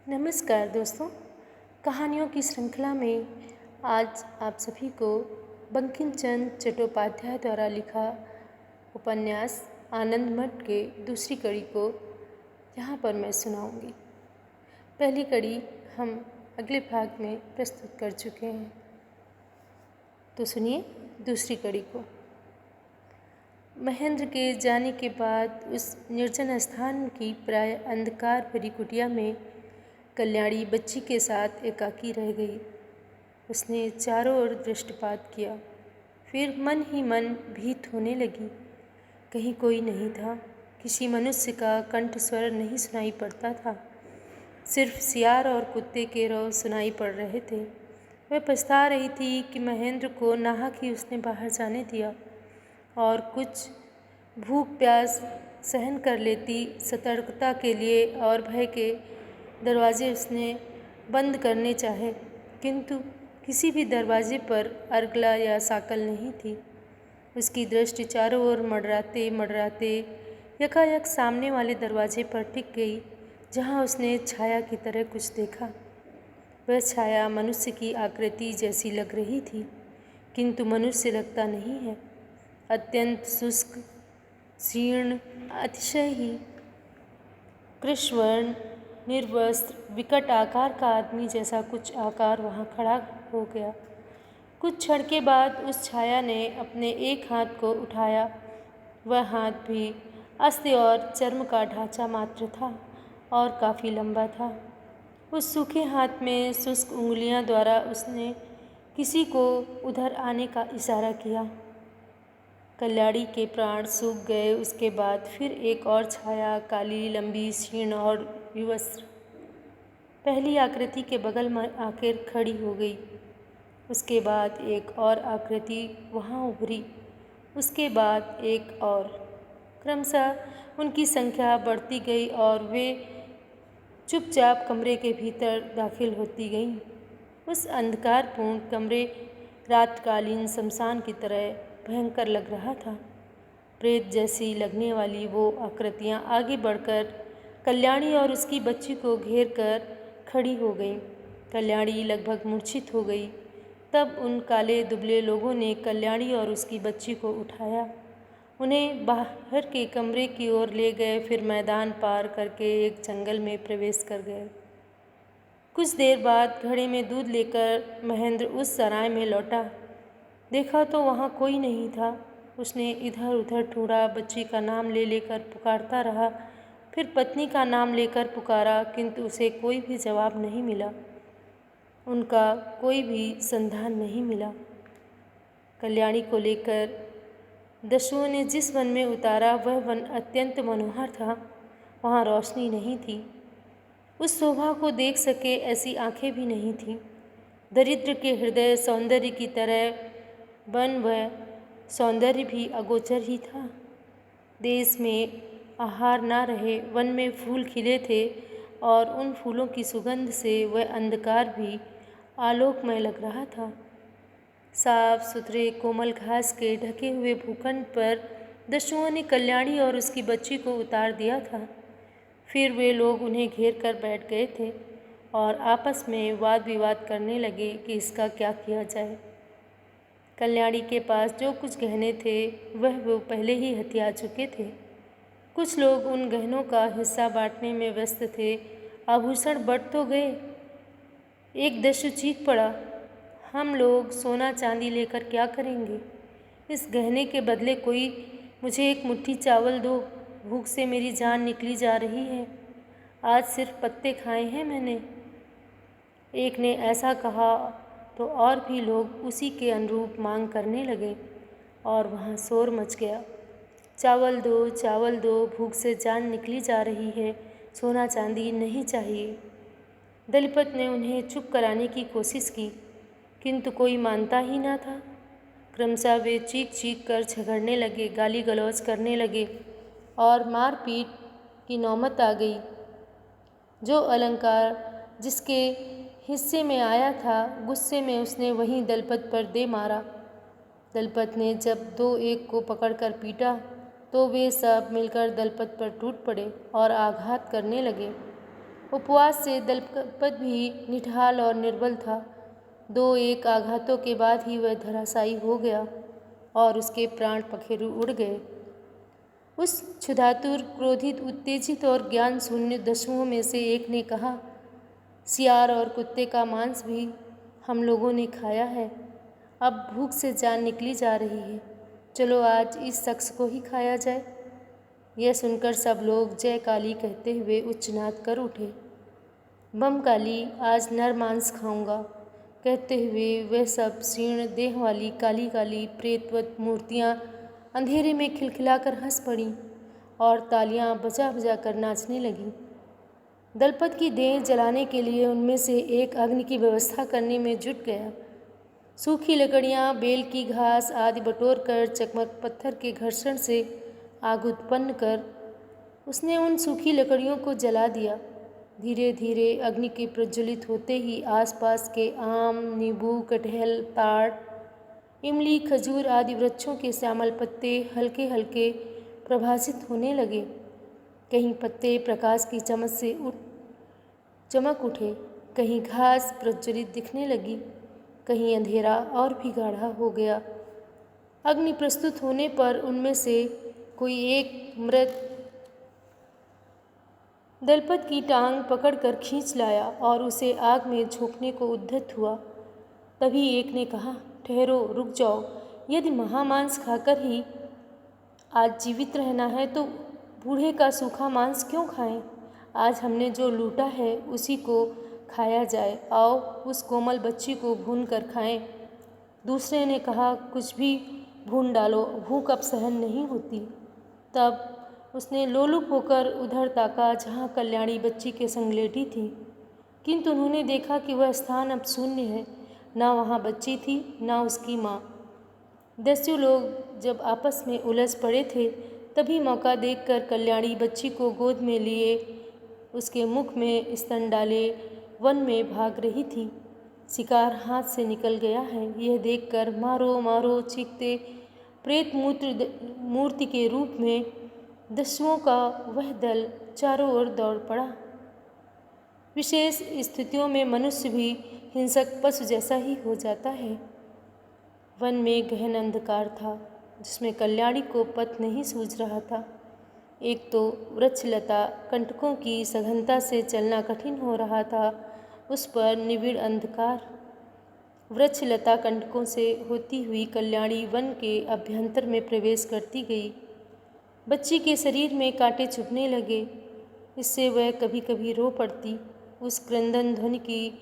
नमस्कार दोस्तों। कहानियों की श्रृंखला में आज आप सभी को बंकिम चंद्र चट्टोपाध्याय द्वारा लिखा उपन्यास आनंद मठ के दूसरी कड़ी को यहाँ पर मैं सुनाऊंगी। पहली कड़ी हम अगले भाग में प्रस्तुत कर चुके हैं, तो सुनिए दूसरी कड़ी को। महेंद्र के जाने के बाद उस निर्जन स्थान की प्राय अंधकार भरी कुटिया में कल्याणी बच्ची के साथ एकाकी रह गई। उसने चारों ओर दृष्टिपात किया, फिर मन ही मन भीत होने लगी। कहीं कोई नहीं था, किसी मनुष्य का कंठ स्वर नहीं सुनाई पड़ता था। सिर्फ सियार और कुत्ते के रौ सुनाई पड़ रहे थे। वह पछता रही थी कि महेंद्र को नाहक ही उसने बाहर जाने दिया और कुछ भूख प्यास सहन कर लेती। सतर्कता के लिए और भय के दरवाजे उसने बंद करने चाहे, किंतु किसी भी दरवाजे पर अर्गला या साकल नहीं थी। उसकी दृष्टि चारों ओर मडराते मडराते यकायक सामने वाले दरवाजे पर टिक गई, जहाँ उसने छाया की तरह कुछ देखा। वह छाया मनुष्य की आकृति जैसी लग रही थी, किंतु मनुष्य लगता नहीं है। अत्यंत शुष्क, जीर्ण, अतिशय ही कृष्णवर्ण, निर्वस्त्र, विकट आकार का आदमी जैसा कुछ आकार वहाँ खड़ा हो गया। कुछ क्षण के बाद उस छाया ने अपने एक हाथ को उठाया। वह हाथ भी अस्थि और चर्म का ढांचा मात्र था और काफ़ी लंबा था। उस सूखे हाथ में शुष्क उंगलियां द्वारा उसने किसी को उधर आने का इशारा किया। कल्याणी के प्राण सूख गए। उसके बाद फिर एक और छाया, काली, लंबी, क्षीण और विवस्त्र, पहली आकृति के बगल में आकर खड़ी हो गई। उसके बाद एक और आकृति वहाँ उभरी, उसके बाद एक और। क्रमशः उनकी संख्या बढ़ती गई और वे चुपचाप कमरे के भीतर दाखिल होती गईं। उस अंधकारपूर्ण कमरे रातकालीन शमशान की तरह भयंकर लग रहा था। प्रेत जैसी लगने वाली वो आकृतियाँ आगे बढ़कर कल्याणी और उसकी बच्ची को घेर कर खड़ी हो गईं। कल्याणी लगभग मूर्छित हो गई। तब उन काले दुबले लोगों ने कल्याणी और उसकी बच्ची को उठाया, उन्हें बाहर के कमरे की ओर ले गए, फिर मैदान पार करके एक जंगल में प्रवेश कर गए। कुछ देर बाद घड़े में दूध लेकर महेंद्र उस सराय में लौटा। देखा तो वहाँ कोई नहीं था। उसने इधर उधर ढूंढा, बच्ची का नाम ले लेकर पुकारता रहा, फिर पत्नी का नाम लेकर पुकारा, किंतु उसे कोई भी जवाब नहीं मिला। उनका कोई भी संधान नहीं मिला। कल्याणी को लेकर दस्युओं ने जिस वन में उतारा, वह वन अत्यंत मनोहर था। वहाँ रोशनी नहीं थी। उस शोभा को देख सके ऐसी आंखें भी नहीं थीं। दरिद्र के हृदय सौंदर्य की तरह वन वह सौंदर्य भी अगोचर ही था। देश में आहार ना रहे, वन में फूल खिले थे और उन फूलों की सुगंध से वह अंधकार भी आलोकमय लग रहा था। साफ सुथरे कोमल घास के ढके हुए भूखंड पर दस्युओं ने कल्याणी और उसकी बच्ची को उतार दिया था। फिर वे लोग उन्हें घेर कर बैठ गए थे और आपस में वाद विवाद करने लगे कि इसका क्या किया जाए। कल्याणी के पास जो कुछ गहने थे वह वो पहले ही हथिया चुके थे। कुछ लोग उन गहनों का हिस्सा बांटने में व्यस्त थे। आभूषण बढ़ तो गए। एक दस्यु चीख पड़ा, हम लोग सोना चांदी लेकर क्या करेंगे? इस गहने के बदले कोई मुझे एक मुट्ठी चावल दो, भूख से मेरी जान निकली जा रही है। आज सिर्फ पत्ते खाए हैं मैंने। एक ने ऐसा कहा तो और भी लोग उसी के अनुरूप मांग करने लगे और वहाँ शोर मच गया। चावल दो, भूख से जान निकली जा रही है, सोना चांदी नहीं चाहिए। दलपत ने उन्हें चुप कराने की कोशिश की, किंतु कोई मानता ही ना था। क्रमशः वे चीख चीख कर झगड़ने लगे, गाली गलौज करने लगे और मारपीट की नौबत आ गई। जो अलंकार जिसके हिस्से में आया था, गुस्से में उसने वहीं दलपत पर दे मारा। दलपत ने जब दो एक को पकड़कर पीटा तो वे सब मिलकर दलपत पर टूट पड़े और आघात करने लगे। उपवास से दलपत भी निढाल और निर्बल था। 2-1 आघातों के बाद ही वह धराशायी हो गया और उसके प्राण पखेरु उड़ गए। उस क्षुधातुर, क्रोधित, उत्तेजित और ज्ञान शून्य दस्युओं में से एक ने कहा, सियार और कुत्ते का मांस भी हम लोगों ने खाया है। अब भूख से जान निकली जा रही है। चलो आज इस शख्स को ही खाया जाए। यह सुनकर सब लोग जय काली कहते हुए उच्चनाद कर उठे। बम काली, आज नर मांस खाऊंगा, कहते हुए वह सब क्षीण देह वाली काली काली प्रेतवत मूर्तियाँ अंधेरे में खिलखिलाकर हंस पड़ीं और तालियां बजा बजा कर नाचने लगीं। दलपत की देह जलाने के लिए उनमें से एक अग्नि की व्यवस्था करने में जुट गया। सूखी लकड़ियाँ, बेल की घास आदि बटोर कर चकमक पत्थर के घर्षण से आग उत्पन्न कर उसने उन सूखी लकड़ियों को जला दिया। धीरे धीरे अग्नि के प्रज्वलित होते ही आसपास के आम, नींबू, कटहल, ताड़, इमली, खजूर आदि वृक्षों के श्यामल पत्ते हल्के हल्के प्रभासित होने लगे। कहीं पत्ते प्रकाश की चमक उठे, कहीं घास प्रज्वलित दिखने लगी, कहीं अंधेरा और भी गाढ़ा हो गया। अग्नि प्रस्तुत होने पर उनमें से कोई एक मृत दलपत की टांग पकड़कर खींच लाया और उसे आग में झोंकने को उद्यत हुआ। तभी एक ने कहा, ठहरो, रुक जाओ। यदि महामांस खाकर ही आज जीवित रहना है तो बूढ़े का सूखा मांस क्यों खाएं? आज हमने जो लूटा है उसी को खाया जाए। आओ उस कोमल बच्ची को भून कर खाएं। दूसरे ने कहा, कुछ भी भून डालो, भूख अब सहन नहीं होती। तब उसने लोलुप होकर उधर ताका जहाँ कल्याणी बच्ची के संग लेटी थी, किंतु उन्होंने देखा कि वह स्थान अब शून्य है। ना वहाँ बच्ची थी, ना उसकी माँ। दस्यु लोग जब आपस में उलझ पड़े थे, तभी मौका देखकर कल्याणी बच्ची को गोद में लिए उसके मुख में स्तन डाले वन में भाग रही थी। शिकार हाथ से निकल गया है, यह देखकर मारो मारो चीखते प्रेत मूर्ति के रूप में दस्युओं का वह दल चारों ओर दौड़ पड़ा। विशेष स्थितियों में मनुष्य भी हिंसक पशु जैसा ही हो जाता है। वन में गहन अंधकार था, जिसमें कल्याणी को पथ नहीं सूझ रहा था। एक तो वृक्षलता कंटकों की सघनता से चलना कठिन हो रहा था, उस पर निबिड़ अंधकार। वृक्षलता कंटकों से होती हुई कल्याणी वन के अभ्यंतर में प्रवेश करती गई। बच्ची के शरीर में कांटे चुभने लगे, इससे वह कभी कभी रो पड़ती। उस क्रंदन ध्वनि की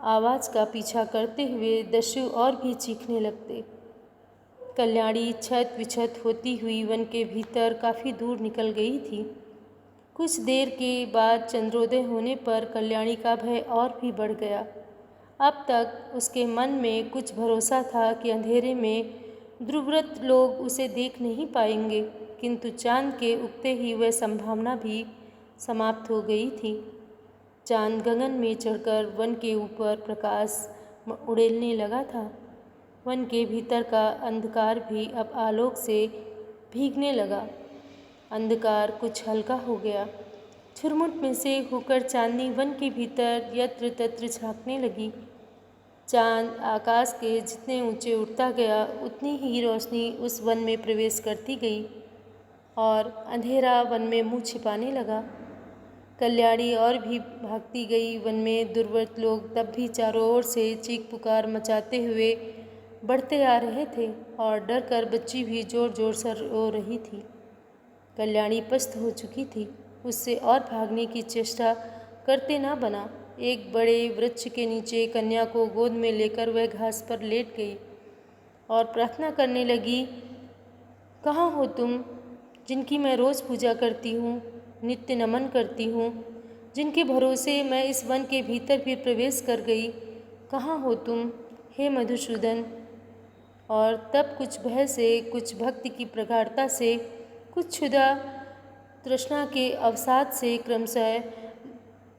आवाज़ का पीछा करते हुए दस्यु और भी चीखने लगते। कल्याणी छत विछत होती हुई वन के भीतर काफ़ी दूर निकल गई थी। कुछ देर के बाद चंद्रोदय होने पर कल्याणी का भय और भी बढ़ गया। अब तक उसके मन में कुछ भरोसा था कि अंधेरे में दुर्वृत्त लोग उसे देख नहीं पाएंगे, किंतु चांद के उगते ही वह संभावना भी समाप्त हो गई थी। चांद गगन में चढ़कर वन के ऊपर प्रकाश उड़ेलने लगा था। वन के भीतर का अंधकार भी अब आलोक से भीगने लगा। अंधकार कुछ हल्का हो गया। झुरमुट में से होकर चांदनी वन के भीतर यत्र तत्र झांकने लगी। चांद आकाश के जितने ऊंचे उठता गया, उतनी ही रोशनी उस वन में प्रवेश करती गई और अंधेरा वन में मुँह छिपाने लगा। कल्याणी और भी भागती गई। वन में दुर्वृत्त लोग तब भी चारों ओर से चीख पुकार मचाते हुए बढ़ते आ रहे थे और डर कर बच्ची भी जोर जोर से रो रही थी। कल्याणी पस्त हो चुकी थी, उससे और भागने की चेष्टा करते ना बना। एक बड़े वृक्ष के नीचे कन्या को गोद में लेकर वह घास पर लेट गई और प्रार्थना करने लगी, कहाँ हो तुम, जिनकी मैं रोज़ पूजा करती हूँ, नित्य नमन करती हूँ, जिनके भरोसे मैं इस वन के भीतर भी प्रवेश कर गई, कहाँ हो तुम, हे मधुसूदन। और तब कुछ भय से, कुछ भक्ति की प्रगाढ़ता से, कुछ क्षुधा तृष्णा के अवसाद से क्रमशः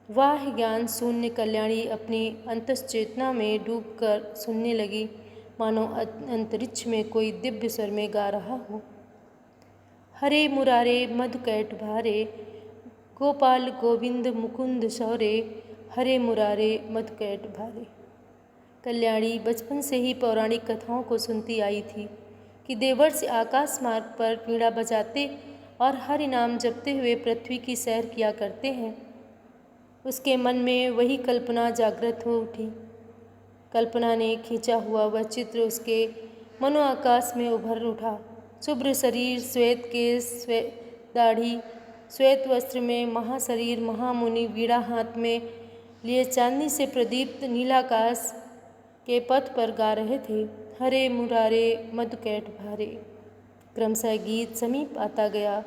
वाह ज्ञान शून्य कल्याणी अपनी अंतश्चेतना में डूबकर सुनने लगी, मानो अंतरिक्ष में कोई दिव्य स्वर में गा रहा हो। हरे मुरारे मधुकैट भारे, गोपाल गोविंद मुकुंद शौरे, हरे मुरारे मधुकैट भारे। कल्याणी बचपन से ही पौराणिक कथाओं को सुनती आई थी कि देवर्षि आकाश मार्ग पर वीणा बजाते और हरि नाम जपते हुए पृथ्वी की सैर किया करते हैं। उसके मन में वही कल्पना जागृत हो उठी। कल्पना ने खींचा हुआ वह चित्र उसके मनोआकाश में उभर उठा। शुभ्र शरीर, श्वेत केश, श्वेत दाढ़ी, श्वेत वस्त्र में महाशरीर महामुनि वीणा हाथ में लिए चांदी से प्रदीप्त नीलाकाश के पथ पर गा रहे थे, हरे मुरारे मधुकैट भारे। क्रमशः गीत समीप आता गया।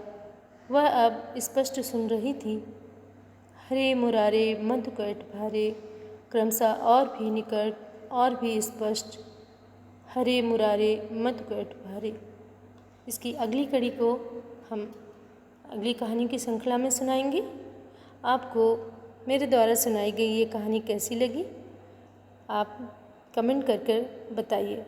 वह अब स्पष्ट सुन रही थी। हरे मुरारे मधुकैट भारे, क्रमशः और भी निकट और भी स्पष्ट, हरे मुरारे मधुकैट भारे। इसकी अगली कड़ी को हम अगली कहानी की श्रृंखला में सुनाएंगे। आपको मेरे द्वारा सुनाई गई ये कहानी कैसी लगी, आप कमेंट कर बताइए।